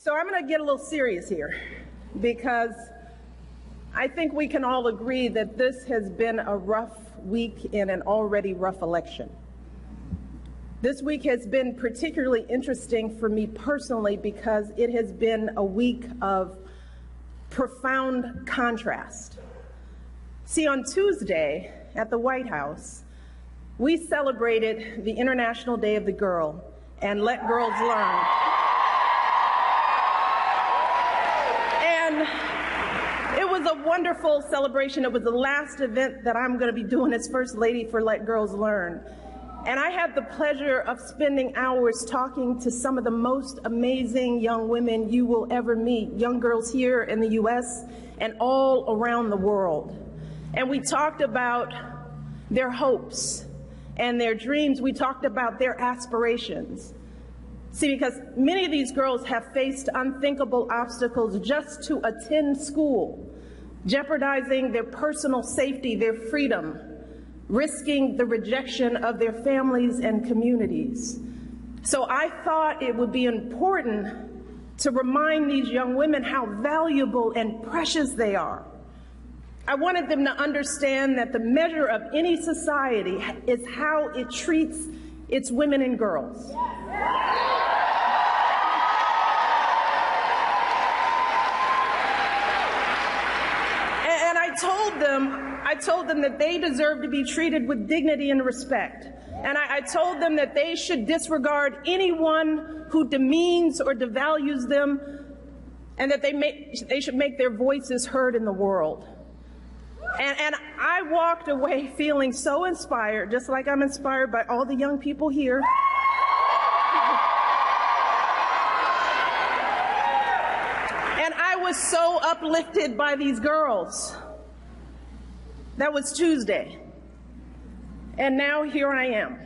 So I'm going to get a little serious here, because I think we can all agree that this has been a rough week in an already rough election. This week has been particularly interesting for me personally because it has been a week of profound contrast. See, on Tuesday at the White House, we celebrated the International Day of the Girl and Let Girls Learn. And it was a wonderful celebration. It was the last event that I'm going to be doing as First Lady for Let Girls Learn. And I had the pleasure of spending hours talking to some of the most amazing young women you will ever meet, young girls here in the U.S. and all around the world. And we talked about their hopes and their dreams. We talked about their aspirations. See, because many of these girls have faced unthinkable obstacles just to attend school, jeopardizing their personal safety, their freedom, risking the rejection of their families and communities. So I thought it would be important to remind these young women how valuable and precious they are. I wanted them to understand that the measure of any society is how it treats its women and girls. And I told them that they deserve to be treated with dignity and respect. And I told them that they should disregard anyone who demeans or devalues them, and that they should make their voices heard in the world. And I walked away feeling so inspired, just like I'm inspired by all the young people here. And I was so uplifted by these girls. That was Tuesday. And now here I am,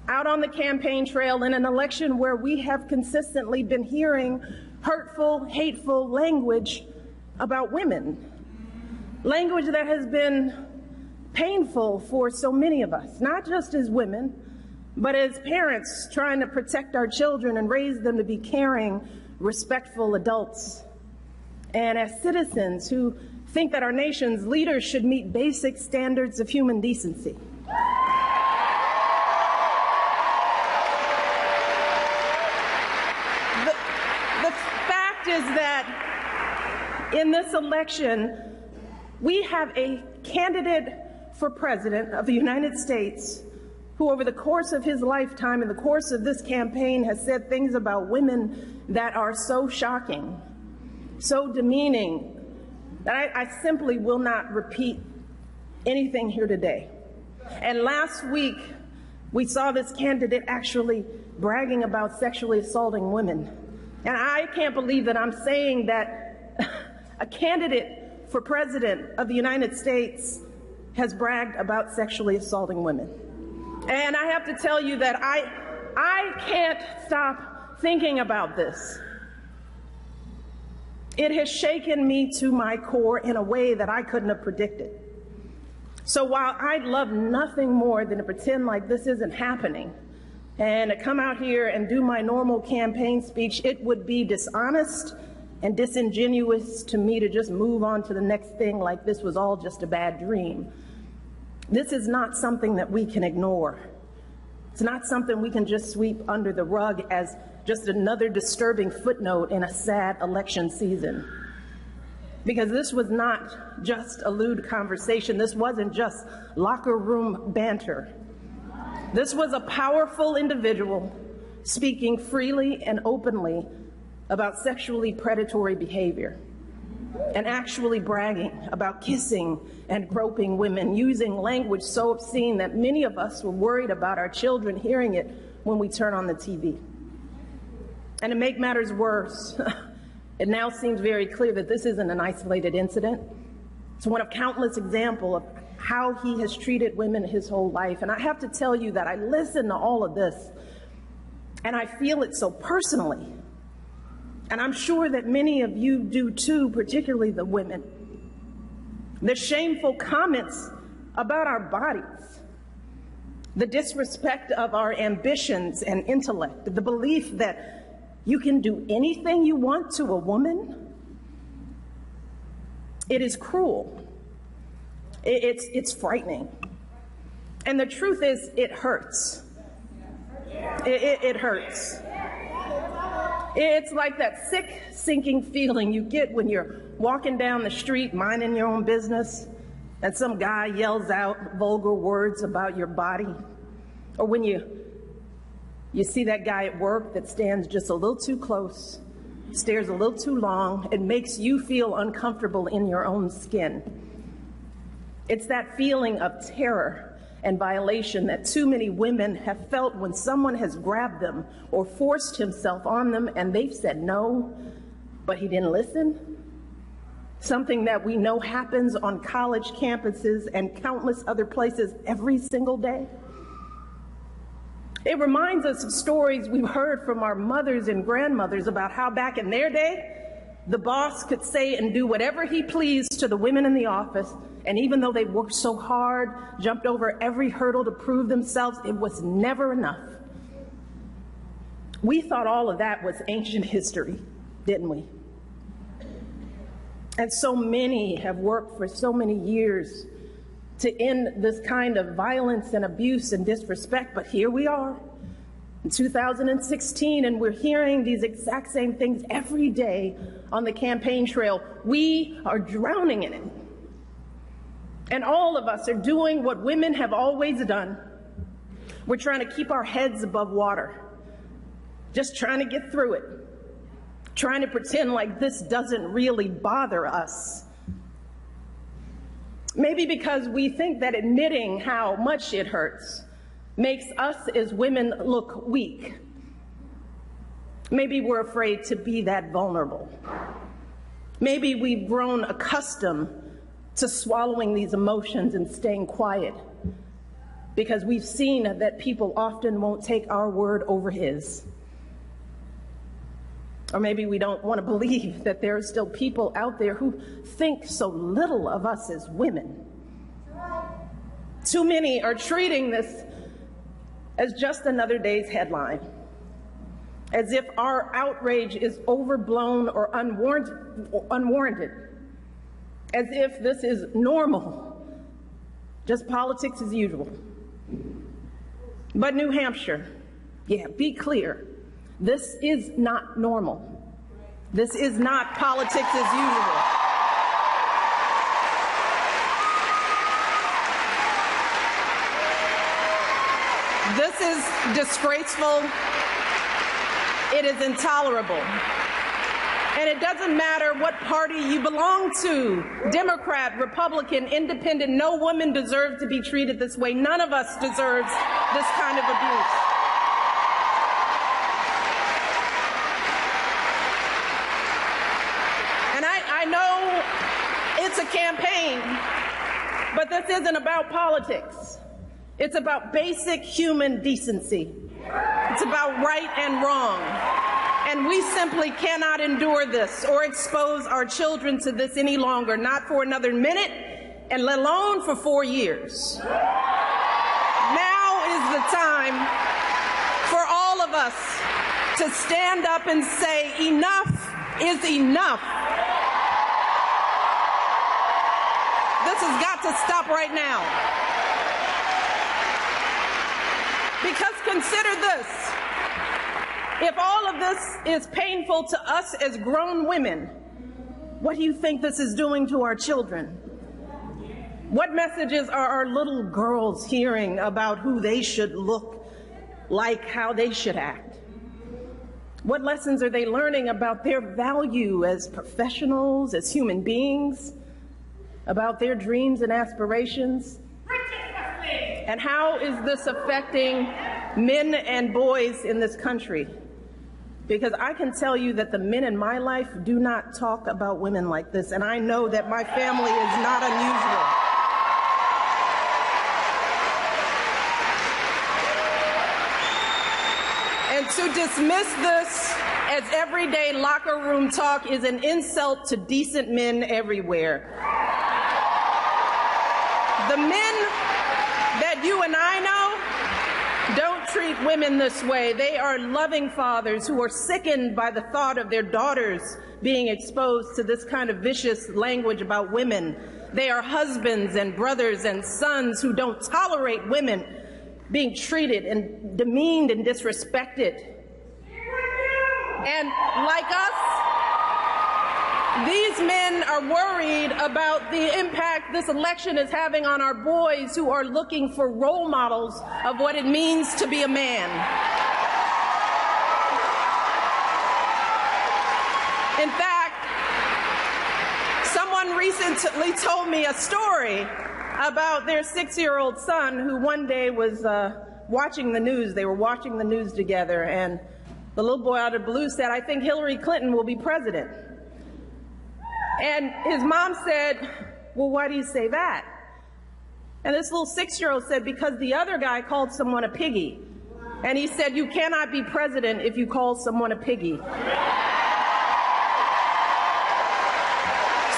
out on the campaign trail in an election where we have consistently been hearing hurtful, hateful language about women. Language that has been painful for so many of us, not just as women, but as parents trying to protect our children and raise them to be caring, respectful adults. And as citizens who think that our nation's leaders should meet basic standards of human decency. The fact is that in this election, we have a candidate for president of the United States who over the course of his lifetime, in the course of this campaign, has said things about women that are so shocking, so demeaning, that I simply will not repeat anything here today. And last week, we saw this candidate actually bragging about sexually assaulting women. And I can't believe that I'm saying that a candidate for president of the United States has bragged about sexually assaulting women. And I have to tell you that I can't stop thinking about this. It has shaken me to my core in a way that I couldn't have predicted. So while I'd love nothing more than to pretend like this isn't happening and to come out here and do my normal campaign speech, it would be dishonest and disingenuous to me to just move on to the next thing like this was all just a bad dream. This is not something that we can ignore. It's not something we can just sweep under the rug as just another disturbing footnote in a sad election season. Because this was not just a lewd conversation. This wasn't just locker room banter. This was a powerful individual speaking freely and openly about sexually predatory behavior and actually bragging about kissing and groping women, using language so obscene that many of us were worried about our children hearing it when we turn on the TV. And to make matters worse, it now seems very clear that this isn't an isolated incident. It's one of countless examples of how he has treated women his whole life. And I have to tell you that I listen to all of this, and I feel it so personally. And I'm sure that many of you do too, particularly the women. The shameful comments about our bodies, the disrespect of our ambitions and intellect, the belief that You can do anything you want to a woman? It is cruel. It's frightening. And the truth is, it hurts. It hurts. It's like that sick, sinking feeling you get when you're walking down the street, minding your own business, and some guy yells out vulgar words about your body. Or when you see that guy at work that stands just a little too close, stares a little too long, it makes you feel uncomfortable in your own skin. It's that feeling of terror and violation that too many women have felt when someone has grabbed them or forced himself on them and they've said no, but he didn't listen. Something that we know happens on college campuses and countless other places every single day. It reminds us of stories we've heard from our mothers and grandmothers about how back in their day, the boss could say and do whatever he pleased to the women in the office, and even though they worked so hard, jumped over every hurdle to prove themselves, it was never enough. We thought all of that was ancient history, didn't we? And so many have worked for so many years to end this kind of violence and abuse and disrespect, but here we are in 2016, and we're hearing these exact same things every day on the campaign trail. We are drowning in it. And all of us are doing what women have always done. We're trying to keep our heads above water, just trying to get through it, trying to pretend like this doesn't really bother us. Maybe because we think that admitting how much it hurts makes us as women look weak. Maybe we're afraid to be that vulnerable. Maybe we've grown accustomed to swallowing these emotions and staying quiet because we've seen that people often won't take our word over his. Or maybe we don't want to believe that there are still people out there who think so little of us as women. Too many are treating this as just another day's headline, as if our outrage is overblown or unwarranted, as if this is normal, just politics as usual. But New Hampshire, yeah, be clear, this is not normal. This is not politics as usual. This is disgraceful. It is intolerable. And it doesn't matter what party you belong to, Democrat, Republican, Independent, no woman deserves to be treated this way. None of us deserves this kind of abuse. And I know it's a campaign, but this isn't about politics. It's about basic human decency. It's about right and wrong. And we simply cannot endure this or expose our children to this any longer, not for another minute, and let alone for 4 years. Now is the time for all of us to stand up and say, enough is enough. This has got to stop right now. Because consider this. If all of this is painful to us as grown women, what do you think this is doing to our children? What messages are our little girls hearing about who they should look like, how they should act? What lessons are they learning about their value as professionals, as human beings, about their dreams and aspirations? And how is this affecting men and boys in this country? Because I can tell you that the men in my life do not talk about women like this, and I know that my family is not unusual. And to dismiss this as everyday locker room talk is an insult to decent men everywhere. The men that you and I know don't treat treat women this way. They are loving fathers who are sickened by the thought of their daughters being exposed to this kind of vicious language about women. They are husbands and brothers and sons who don't tolerate women being treated and demeaned and disrespected. And like us, these men are worried about the impact this election is having on our boys who are looking for role models of what it means to be a man. In fact, someone recently told me a story about their 6-year-old son who one day was watching the news. They were watching the news together, and the little boy out of the blue said, "I think Hillary Clinton will be president." And his mom said, "Well, why do you say that?" And this little 6-year-old said, "Because the other guy called someone a piggy." And he said, "You cannot be president if you call someone a piggy."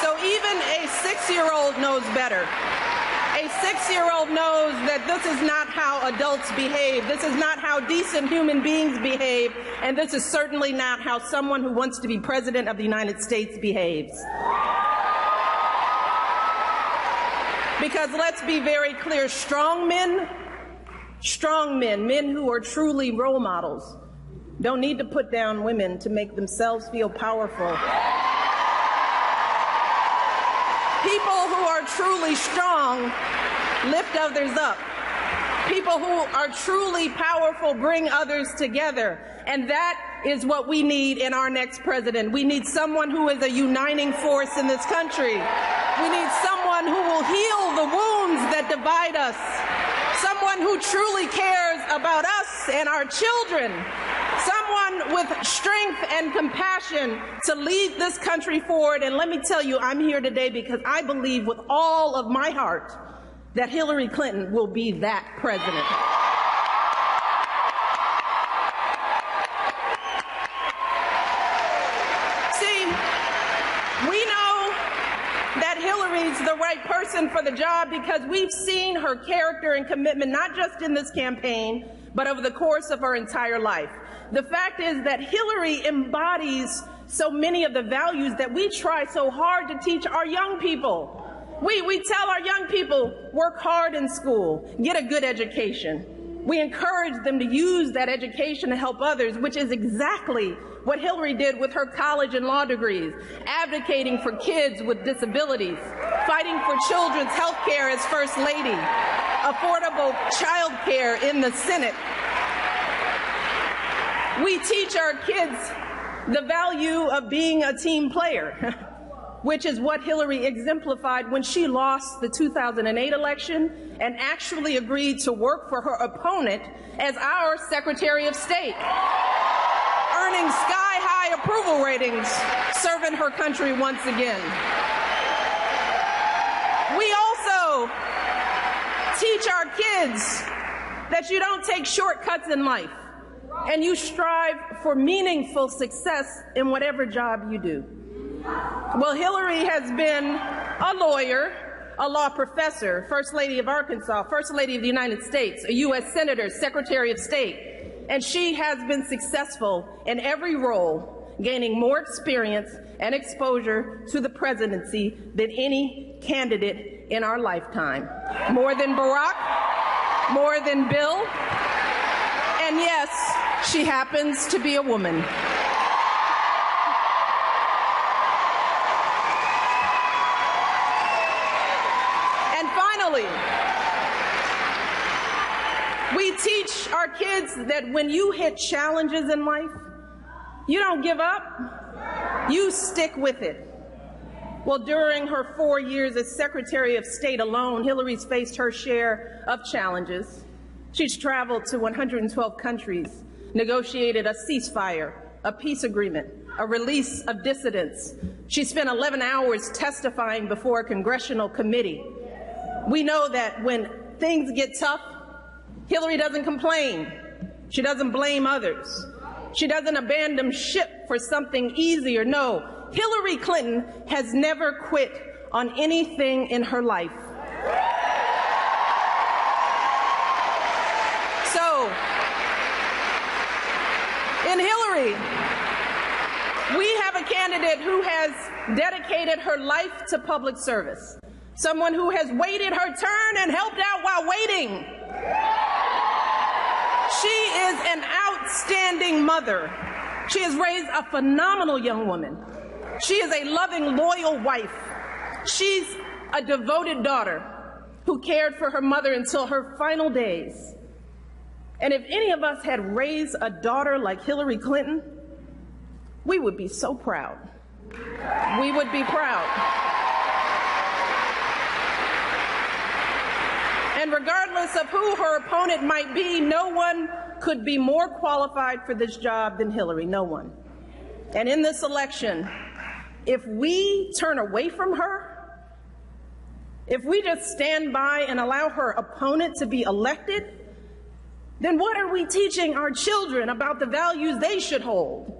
So even a 6-year-old knows better. A 6-year-old knows that this is not how adults behave. This is not how decent human beings behave. And this is certainly not how someone who wants to be president of the United States behaves. Because let's be very clear, strong men, men who are truly role models, don't need to put down women to make themselves feel powerful. People who are truly strong lift others up. People who are truly powerful bring others together. And that is what we need in our next president. We need someone who is a uniting force in this country. We need someone who will heal the wounds that divide us. Someone who truly cares about us and our children. Someone with strength and compassion to lead this country forward. And let me tell you, I'm here today because I believe with all of my heart that Hillary Clinton will be that president. See, we know that Hillary's the right person for the job because we've seen her character and commitment, not just in this campaign, but over the course of her entire life. The fact is that Hillary embodies so many of the values that we try so hard to teach our young people. We tell our young people, work hard in school, get a good education. We encourage them to use that education to help others, which is exactly what Hillary did with her college and law degrees, advocating for kids with disabilities, fighting for children's health care as First Lady, affordable child care in the Senate. We teach our kids the value of being a team player, which is what Hillary exemplified when she lost the 2008 election and actually agreed to work for her opponent as our Secretary of State, earning sky-high approval ratings, serving her country once again. We also teach our kids that you don't take shortcuts in life, and you strive for meaningful success in whatever job you do. Well, Hillary has been a lawyer, a law professor, First Lady of Arkansas, First Lady of the United States, a U.S. Senator, Secretary of State, and she has been successful in every role, gaining more experience and exposure to the presidency than any candidate in our lifetime. More than Barack, more than Bill, and yes, she happens to be a woman. We teach our kids that when you hit challenges in life, you don't give up, you stick with it. Well, during her 4 years as Secretary of State alone, Hillary's faced her share of challenges. She's traveled to 112 countries, negotiated a ceasefire, a peace agreement, a release of dissidents. She spent 11 hours testifying before a congressional committee. We know that when things get tough, Hillary doesn't complain. She doesn't blame others. She doesn't abandon ship for something easier. No, Hillary Clinton has never quit on anything in her life. So, a candidate who has dedicated her life to public service, someone who has waited her turn and helped out while waiting. She is an outstanding mother. She has raised a phenomenal young woman. She is a loving, loyal wife. She's a devoted daughter who cared for her mother until her final days. And if any of us had raised a daughter like Hillary Clinton, we would be so proud. We would be proud. And regardless of who her opponent might be, no one could be more qualified for this job than Hillary, no one. And in this election, if we turn away from her, if we just stand by and allow her opponent to be elected, then what are we teaching our children about the values they should hold,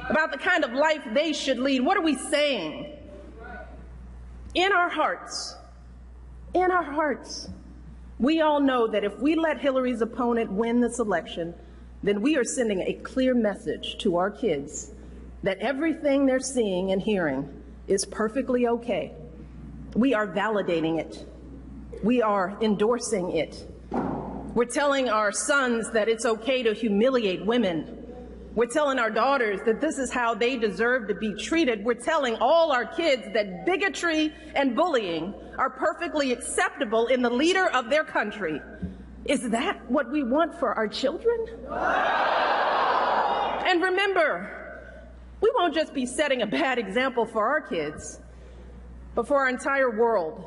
about the kind of life they should lead? What are we saying? In our hearts, we all know that if we let Hillary's opponent win this election, then we are sending a clear message to our kids that everything they're seeing and hearing is perfectly okay. We are validating it. We are endorsing it. We're telling our sons that it's okay to humiliate women. We're telling our daughters that this is how they deserve to be treated. We're telling all our kids that bigotry and bullying are perfectly acceptable in the leader of their country. Is that what we want for our children? And remember, we won't just be setting a bad example for our kids, but for our entire world.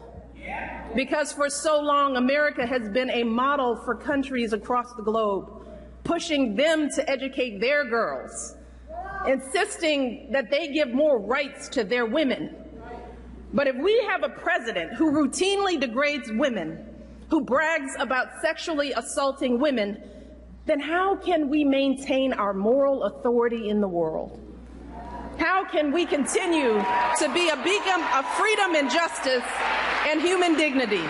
Because for so long, America has been a model for countries across the globe, pushing them to educate their girls, insisting that they give more rights to their women. But if we have a president who routinely degrades women, who brags about sexually assaulting women, then how can we maintain our moral authority in the world? How can we continue to be a beacon of freedom and justice and human dignity?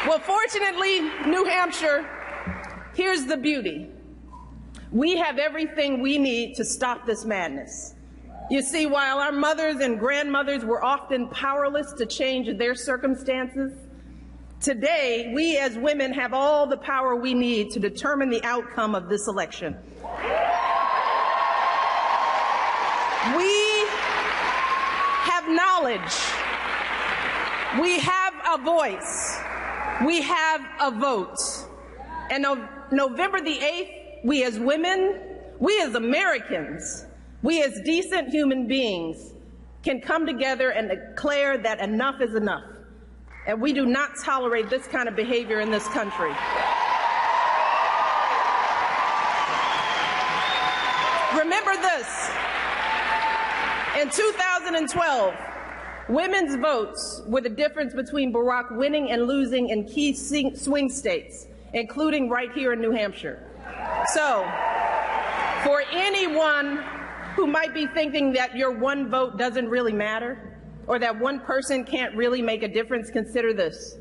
Well, fortunately, New Hampshire, here's the beauty. We have everything we need to stop this madness. You see, while our mothers and grandmothers were often powerless to change their circumstances, today, we as women have all the power we need to determine the outcome of this election. We have knowledge. We have a voice. We have a vote. And on November the 8th, we as women, we as Americans, we as decent human beings can come together and declare that enough is enough. And we do not tolerate this kind of behavior in this country. Remember this. In 2012, women's votes were the difference between Barack winning and losing in key swing states, including right here in New Hampshire. So, for anyone who might be thinking that your one vote doesn't really matter, or that one person can't really make a difference, consider this.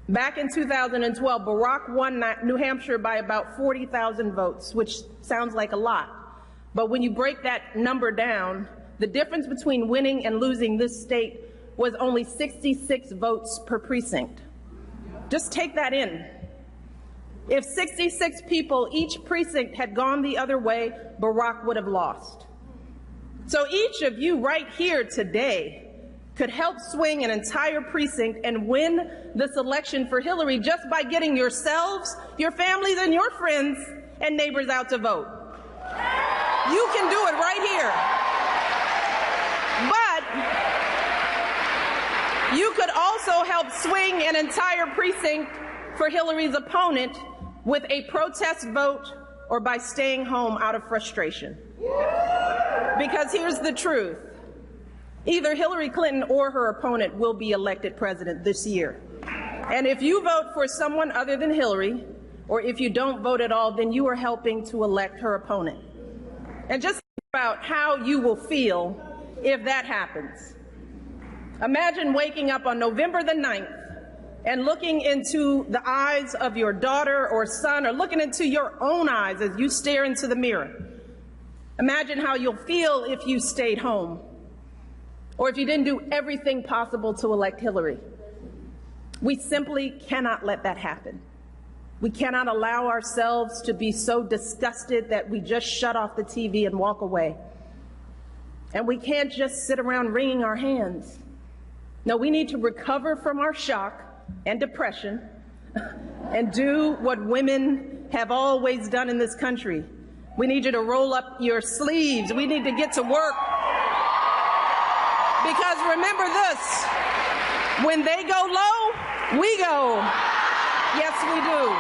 Back in 2012, Barack won New Hampshire by about 40,000 votes, which sounds like a lot. But when you break that number down, the difference between winning and losing this state was only 66 votes per precinct. Just take that in. If 66 people, each precinct, had gone the other way, Barack would have lost. So each of you right here today could help swing an entire precinct and win this election for Hillary just by getting yourselves, your families, and your friends and neighbors out to vote. You can do it right here. But you could also help swing an entire precinct for Hillary's opponent with a protest vote or by staying home out of frustration. Because here's the truth. Either Hillary Clinton or her opponent will be elected president this year. And if you vote for someone other than Hillary, or if you don't vote at all, then you are helping to elect her opponent. And just think about how you will feel if that happens. Imagine waking up on November the 9th and looking into the eyes of your daughter or son, or looking into your own eyes as you stare into the mirror. Imagine how you'll feel if you stayed home, or if you didn't do everything possible to elect Hillary. We simply cannot let that happen. We cannot allow ourselves to be so disgusted that we just shut off the TV and walk away. And we can't just sit around wringing our hands. No, we need to recover from our shock and depression and do what women have always done in this country. We need you to roll up your sleeves. We need to get to work. Because remember this, when they go low, we go. Yes, we do.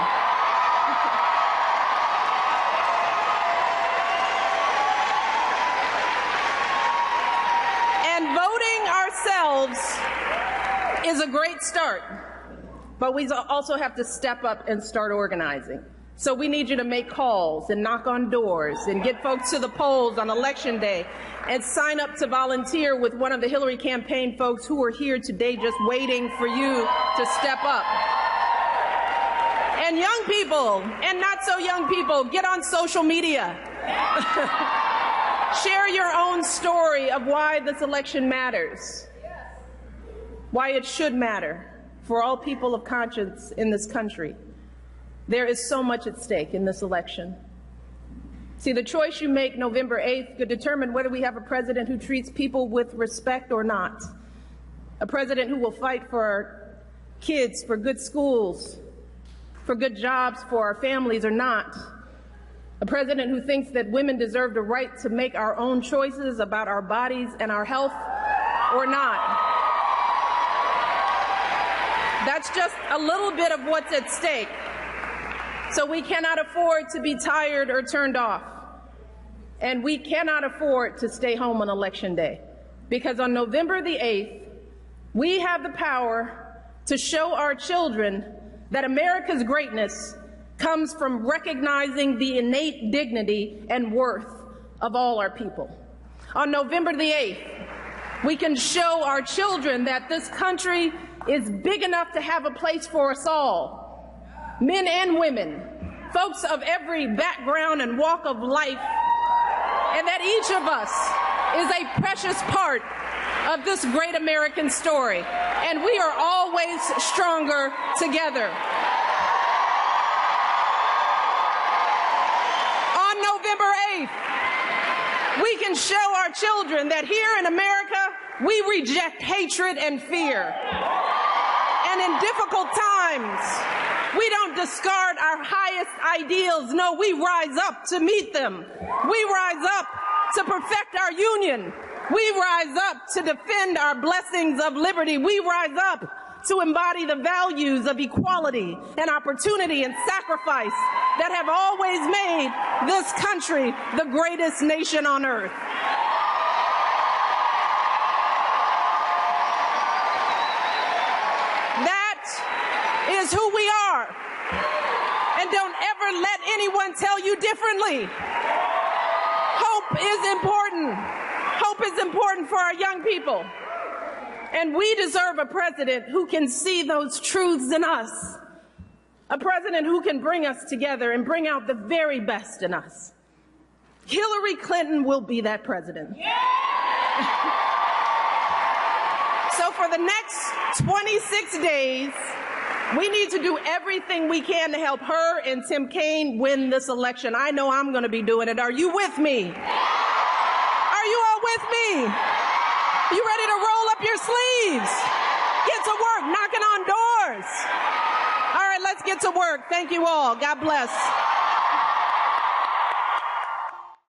And voting ourselves is a great start, but we also have to step up and start organizing. So we need you to make calls and knock on doors and get folks to the polls on Election Day and sign up to volunteer with one of the Hillary campaign folks who are here today just waiting for you to step up. And young people and not so young people, get on social media. Share your own story of why this election matters, why it should matter for all people of conscience in this country. There is so much at stake in this election. See, the choice you make November 8th could determine whether we have a president who treats people with respect or not, a president who will fight for our kids, for good schools, for good jobs for our families or not, a president who thinks that women deserve the right to make our own choices about our bodies and our health or not. That's just a little bit of what's at stake. So we cannot afford to be tired or turned off. And we cannot afford to stay home on Election Day. Because on November the 8th, we have the power to show our children that America's greatness comes from recognizing the innate dignity and worth of all our people. On November the 8th, we can show our children that this country is big enough to have a place for us all, men and women, folks of every background and walk of life, and that each of us is a precious part of this great American story, and we are always stronger together. On November 8th, we can show our children that here in America, we reject hatred and fear. And in difficult times, we don't discard our highest ideals. No, we rise up to meet them. We rise up to perfect our union. We rise up to defend our blessings of liberty. We rise up to embody the values of equality and opportunity and sacrifice that have always made this country the greatest nation on earth. That is who we are. And don't ever let anyone tell you differently. Hope is important. Hope is important for our young people. And we deserve a president who can see those truths in us. A president who can bring us together and bring out the very best in us. Hillary Clinton will be that president. Yeah! So for the next 26 days, we need to do everything we can to help her and Tim Kaine win this election. I know I'm going to be doing it. Are you with me? Are you all with me? You ready to roll up your sleeves? Get to work, knocking on doors. All right, let's get to work. Thank you all. God bless.